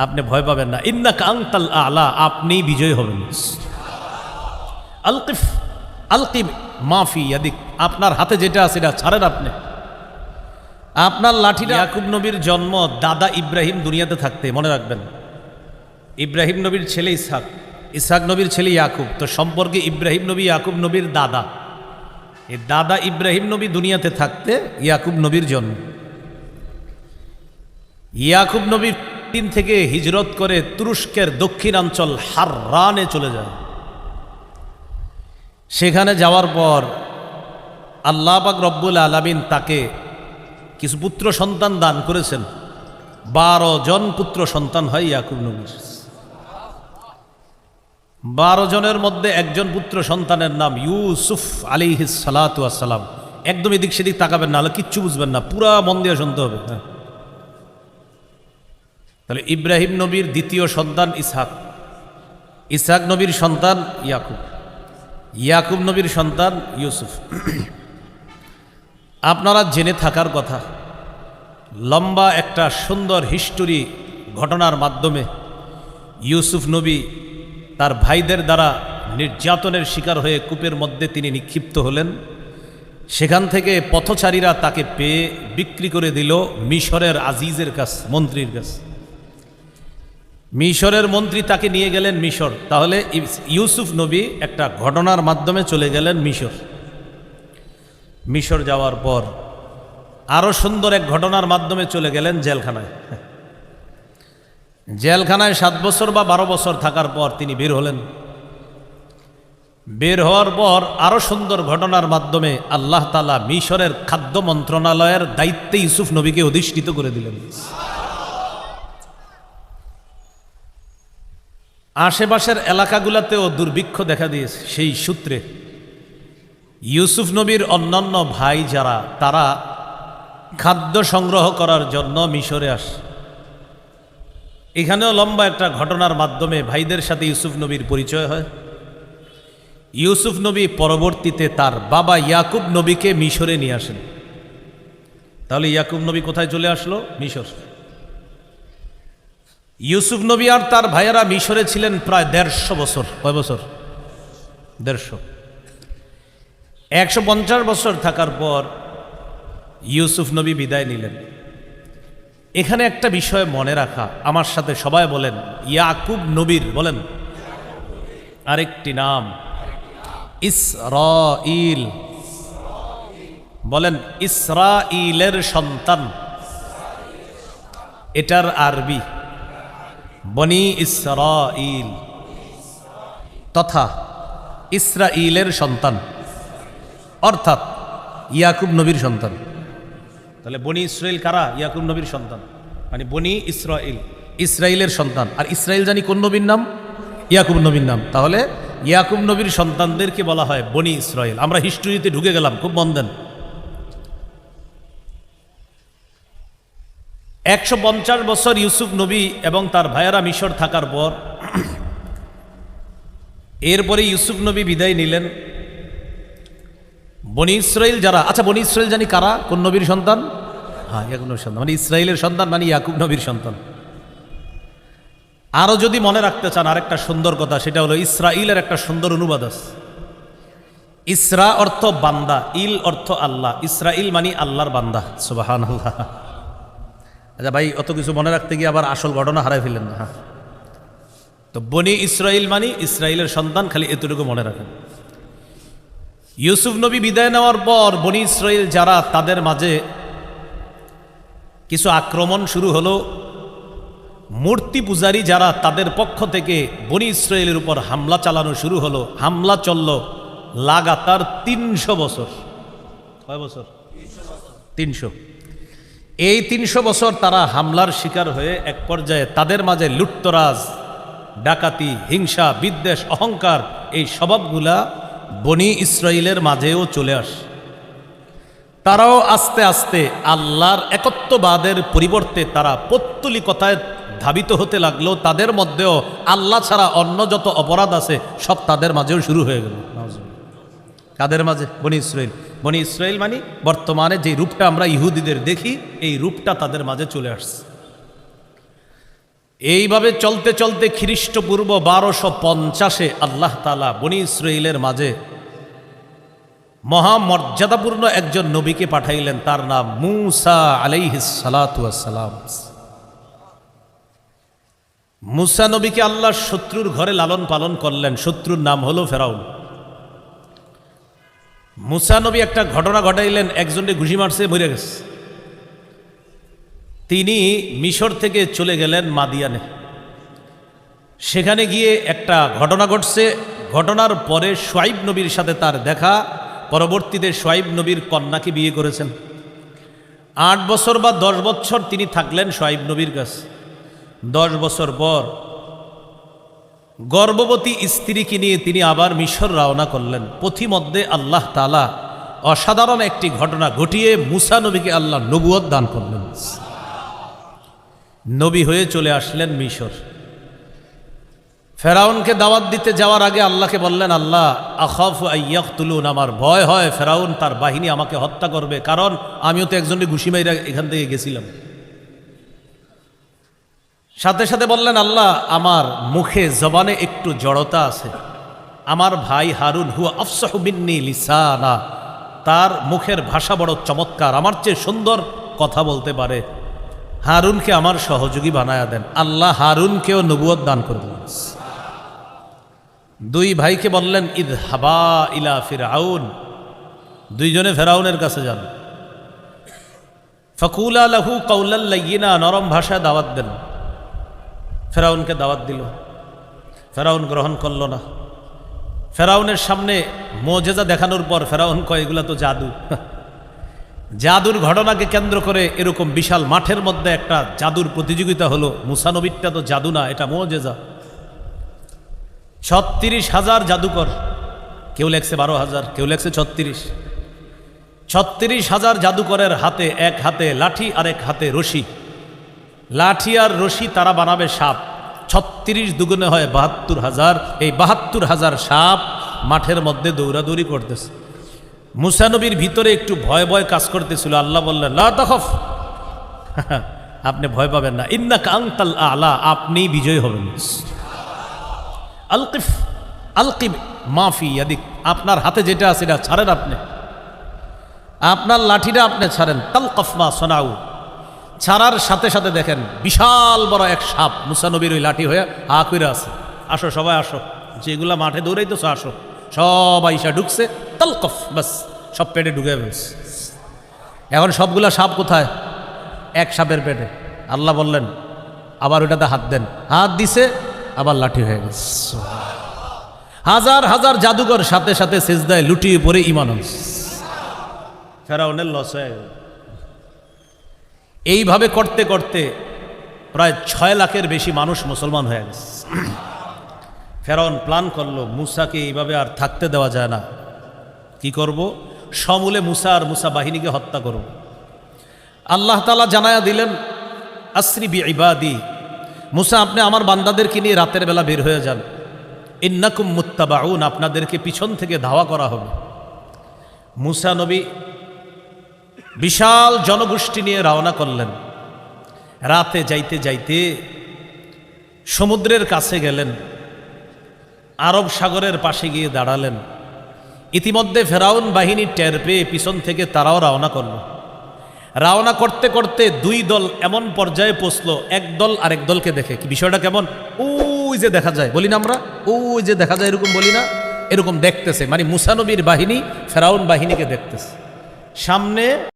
আপনি ভয় পাবেন না, ইন্নাকা আনতাল আ'লা, আপনি বিজয় হবেন। আলকিফ আলকিব মাফি ইয়াদিক, আপনার হাতে যেটা আছে এটা ছাড়েন আপনি। আপনার লাঠিটা। ইয়াকুব নবীর জন্ম দাদা ইব্রাহিম দুনিয়াতে থাকতে, মনে রাখবেন। ইব্রাহিম নবীর ছেলে ইসহাক, ইসহাক নবীর ছেলে ইয়াকুব, তো সম্পর্কে ইব্রাহিম নবী ইয়াকুব নবীর দাদা। এই দাদা ইব্রাহিম নবী দুনিয়াতে থাকতে ইয়াকুব নবীর জন্ম। ইয়াকুব নবী তিন থেকে হিজরত করে তুরস্কের দক্ষিণাঞ্চল হাররানে চলে যায়। সেখানে যাওয়ার পর আল্লাহ পাক রব্বুল আলামিন তাকে কিছু পুত্র সন্তান দান করেছেন। 12 জন পুত্র সন্তান হয় ইয়াকুব নবীর। 12 জনের মধ্যে একজন পুত্র সন্তানের নাম ইউসুফ আলাইহিস সালাতু ওয়াস সালাম। একদম এদিক সেদিক তাকাবেন না, হলে কিচ্ছু বুঝবেন না, পুরা মন দিয়ে শুনতে হবে। তাহলে ইব্রাহিম নবীর দ্বিতীয় সন্তান ইসহাক, ইসহাক নবীর সন্তান ইয়াকুব, ইয়াকুব নবীর সন্তান ইউসুফ। আপনারা জেনে থাকার কথা, লম্বা একটা সুন্দর হিস্টোরি ঘটনার মাধ্যমে ইউসুফ নবী তার ভাইদের দ্বারা নির্যাতনের শিকার হয়ে কূপের মধ্যে তিনি নিক্ষিপ্ত হলেন। সেখান থেকে পথচারীরা তাকে পেয়ে বিক্রি করে দিল মিশরের আজিজের কাছ, মন্ত্রীর কাছ। মিশরের মন্ত্রী তাকে নিয়ে গেলেন মিশর। তাহলে ইউসুফ নবী একটা ঘটনার মাধ্যমে চলে গেলেন মিশর। মিশর যাওয়ার পর আরো সুন্দর এক ঘটনার মাধ্যমে চলে গেলেন জেলখানায়। জেলখানায় 7 বছর বা 12 বছর থাকার পর তিনি বের হলেন। বের হওয়ার পর আরো সুন্দর ঘটনার মাধ্যমে আল্লাহ তাআলা মিশরের খাদ্য মন্ত্রণালয়ের দায়িত্বে ইউসুফ নবীকে অধিষ্ঠিত করে দিলেন। আশেপাশের এলাকাগুলোতেও দুর্ভিক্ষ দেখা দিয়েছে। সেই সূত্রে ইউসুফ নবীর অন্যান্য ভাই যারা, তারা খাদ্য সংগ্রহ করার জন্য মিশরে আসে। এখানেও লম্বা একটা ঘটনার মাধ্যমে ভাইদের সাথে ইউসুফ নবীর পরিচয় হয়। ইউসুফ নবী পরবর্তীতে তার বাবা ইয়াকুব নবীকে মিশরে নিয়ে আসেন। তাহলে ইয়াকুব নবী কোথায় চলে আসলো? মিশর। ইউসুফ নবী আর তার ভাইয়েরা মিশরে ছিলেন প্রায় 150 বছর। কয় বছর? 150। 150 বছর থাকার পর ইউসুফ নবী বিদায় নিলেন। এখানে একটা বিষয় মনে রাখা, আমার সাথে সবাই বলেন, ইয়াকুব নবীর বলেন আরেকটি নাম ইসরাঈল। বলেন ইসরাঈলের সন্তান, এটার আরবি বনি ইসরাঈল তথা ইসরাঈলের সন্তান, অর্থাৎ ইয়াকুব নবীর সন্তান। তাহলে বনি ইসরাঈল কারা? ইয়াকুব নবীর সন্তান, মানে বনি ইসরাঈল, ইসরাঈলের সন্তান। আর ইসরাঈল জানি কোন নবীর নাম? ইয়াকুব নবীর নাম। তাহলে ইয়াকুব নবীর সন্তানদেরকে বলা হয় বনি ইসরাঈল। আমরা হিস্ট্রিতে ঢুকে গেলাম, খুব মন দেন। 150 বছর ইউসুফ নবী এবং তার ভাইয়েরা মিশর থাকার পর এরপরে ইউসুফ নবী বিদায় নিলেন। বনি ইসরাঈল যারা, আচ্ছা বনি ইসরাঈল জানি কারা, কোন নবীর সন্তান? হ্যাঁ, ইয়াকুব নবীর সন্তান, মানে ইসরাঈলের সন্তান, মানে ইয়াকুব নবীর সন্তান। আরো যদি মনে রাখতে চান আরেকটা সুন্দর কথা, সেটা হলো ইসরাঈলের একটা সুন্দর অনুবাদ আছে। ইসরা অর্থ বান্দা, ইল অর্থ আল্লাহ। ইসরাঈল মানে আল্লাহর বান্দা। সুবহানাল্লাহ। আচ্ছা ভাই, অত কিছু মনে রাখতে গিয়ে আবার আসল ঘটনা হারাই ফেললেন না। তো বনি ইসরাঈল মানে ইসরাঈলের সন্তান, খালি এতটুকু মনে রাখেন। ইউসুফ নবী বিদায় নেওয়ার পর বনি ইসরাঈল যারা, তাদের মাঝে কিছু আক্রমণ শুরু হলো। মূর্তি পূজারী যারা, তাদের পক্ষ থেকে বনি ইসরাঈলের উপর হামলা চালানো শুরু হলো। হামলা চলল লাগাতার 300 বছর। কয় বছর? 300। এই 300 বছর তারা হামলার শিকার হয়ে এক পর্যায়ে তাদের মাঝে লুটতরাজ, ডাকাতি, হিংসা, বিদ্বেষ, অহংকার, এই স্বভাবগুলা বনি ইসরাঈলের মাঝেও চলে আসে। তারাও আস্তে আস্তে আল্লাহর একত্ববাদের পরিবর্তে তারা পৌত্তলিকতায় ধাবিত হতে লাগলো। তাদের মধ্যেও আল্লাহ ছাড়া অন্য যত অপরাধ আছে সব তাদের মাঝেও শুরু হয়ে গেল। কাদের মাঝে? বনি ইসরাঈল। বনি ইসরাইল মানে বর্তমানে যে রূপটা আমরা ইহুদিদের দেখি, এই রূপটা তাদের মাঝে চলে আসছে। এইভাবে চলতে চলতে খ্রিস্টপূর্ব 1250-এ আল্লাহ তাআলা বনি ইসরাইলের মাঝে মহামর্যাদাপূর্ণ একজন নবীকে পাঠাইলেন, তার নাম মূসা আলাইহিস সালাতু ওয়াস সালাম। মূসা নবীকে আল্লাহ শত্রুর ঘরে লালন পালন করলেন। শত্রুর নাম হলো ফেরাউন। মূসা নবী একটা ঘটনা ঘটাইলেন, একজনকে ঘুষি মারছে, মরে গেছে। তিনি মিশর থেকে চলে গেলেন মাদিয়ানে। সেখানে গিয়ে একটা ঘটনা ঘটছে। ঘটনার পরে শুআইব নবীর সাথে তার দেখা। পরবর্তীতে শুআইব নবীর কন্যাকে বিয়ে করেছেন। 8 বছর বা 10 বছর তিনি থাকলেন শুআইব নবীর কাছে। 10 বছর পর গর্ভবতী স্ত্রীকে নিয়ে তিনি আবার মিশর রওনা করলেন। পথিমধ্যে আল্লাহ তাআলা অসাধারণ একটি ঘটনা ঘটিয়ে মূসা নবীকে আল্লাহ নবুয়ত দান করলেন। নবী হয়ে চলে আসলেন মিশর। ফেরাউনকে দাওয়াত দিতে যাওয়ার আগে আল্লাহকে বললেন, আল্লাহ আখাফু আইয়াকতুলুন, আমার ভয় হয় ফেরাউন তার বাহিনী আমাকে হত্যা করবে, কারণ আমিও তো একজনকে ঘুষি মাইরা এখান থেকে গেছিলাম। সাথে সাথে বললেন, আল্লাহ আমার মুখে জবানে একটু জড়তা আছে, আমার ভাই হারুন হুয়া আফসাহু মিন্নি লিসানা, তার মুখের ভাষা বড় চমৎকার, আমার চেয়ে সুন্দর কথা বলতে পারে, হারুনকে আমার সহযোগী বানায়া দেন। আল্লাহ হারুনকেও নবুয়ত দান করলেন। 2 ভাইকে বললেন, ইযহাবা ইলা ফিরআউন, দুইজনে ফেরাউনের কাছে যান। ফাকুলা লাহু কাওলাল লাইয়িনা, নরম ভাষায় দাওয়াত দেন। ফেরাউনকে দাওয়াত দিল। ফেরাউন গ্রহণ করল না। ফেরাউনের সামনে মুজিজা দেখানোর পর ফেরাউন কয়, এগুলা তো জাদু। জাদুর ঘটনাকে কেন্দ্র করে এরকম বিশাল মাঠের মধ্যে একটা জাদুর প্রতিযোগিতা হলো। মূসা নবীরটা তো জাদু না, এটা মুজিজা। 36,000 জাদুকর, কেউ লেখছে 12,000, কেউ লেখছে 36। 36,000 জাদুকরের হাতে, এক হাতে লাঠি আর এক হাতে রশি। লাঠি আর রশি তারা বানাবে সাপ। 36 দুগুণে হয় 72,000। এই 72,000 সাপ মাঠের মধ্যে দৌড়াদৌড়ি করতেছে। মূসা নবীর ভিতরে একটু ভয় ভয় কাজ করতেছিল। আল্লাহ বললেন, লা তাখাফ, আপনি ভয় পাবেন না, ইন্নাকা আনতাল আ'লা, আপনি বিজয় হবেন। আলকিফ আলকিব মাফি ইয়াদিক, আপনার হাতে যেটা আছে এটা ছাড়েন, আপনি আপনার লাঠিটা আপনি ছাড়েন। তালকাফ মা সনাউ, ছাড়ার সাথে সাথে দেখেন বিশাল বড় এক সাপ মূসা নবীর ওই লাঠি হয়ে হা কইরা আছে। আসো সবাই আসো, যেগুলা মাঠে দৌড়াইতেছো আসো। সবাই ঈশা ঢুকছে, তালকফ, বাস সব পেটে ঢুকে ফেলছে। এখন সবগুলা সাপ কোথায়? এক সাপের পেটে। আল্লাহ বললেন, আবার ওটাতে হাত দেন। হাত দিছে, আবার লাঠি হয়ে গেছে। হাজার হাজার জাদুঘর সাথে সাথে সিজদায় লুটিয়ে পড়ে ঈমান আনছে। ফেরাউনের লস হয়ে গেল। এইভাবে করতে করতে প্রায় 6 লাখের বেশি মানুষ মুসলমান হয়ে গেছে। ফেরাউন প্ল্যান করলো, মূসাকে এইভাবে আর থাকতে দেওয়া যায় না। কি করব? সমূলে মূসা আর মূসা বাহিনীকে হত্যা করব। আল্লাহ তাআলা জানায়া দিলেন, আসরি বি ইবাদি, মূসা আপনি আমার বান্দাদেরকে নিয়ে রাতের বেলা বের হয়ে যান। ইন্নাকুম মুত্তাবাউন, আপনাদেরকে পিছন থেকে ধাওয়া করা হবে। মূসা নবী বিশাল জনগোষ্ঠী নিয়ে রওনা করলেন। রাতে যাইতে যাইতে সমুদ্রের কাছে গেলেন, আরব সাগরের পাশে গিয়ে দাঁড়ালেন। ইতিমধ্যে ফেরাউন বাহিনী টের পেয়ে পিছন থেকে তারাও রওনা করল। রওনা করতে করতে 2 দল এমন পর্যায়ে পৌঁছলো, এক দল আরেক দলকে দেখে। কি বিষয়টা কেমন? ওই যে দেখা যায়, বলি না আমরা, ওই যে দেখা যায়, এরকম বলি না? এরকম দেখতেছে, মানে মূসা নবীর বাহিনী ফেরাউন বাহিনীকে দেখতেছে। সামনে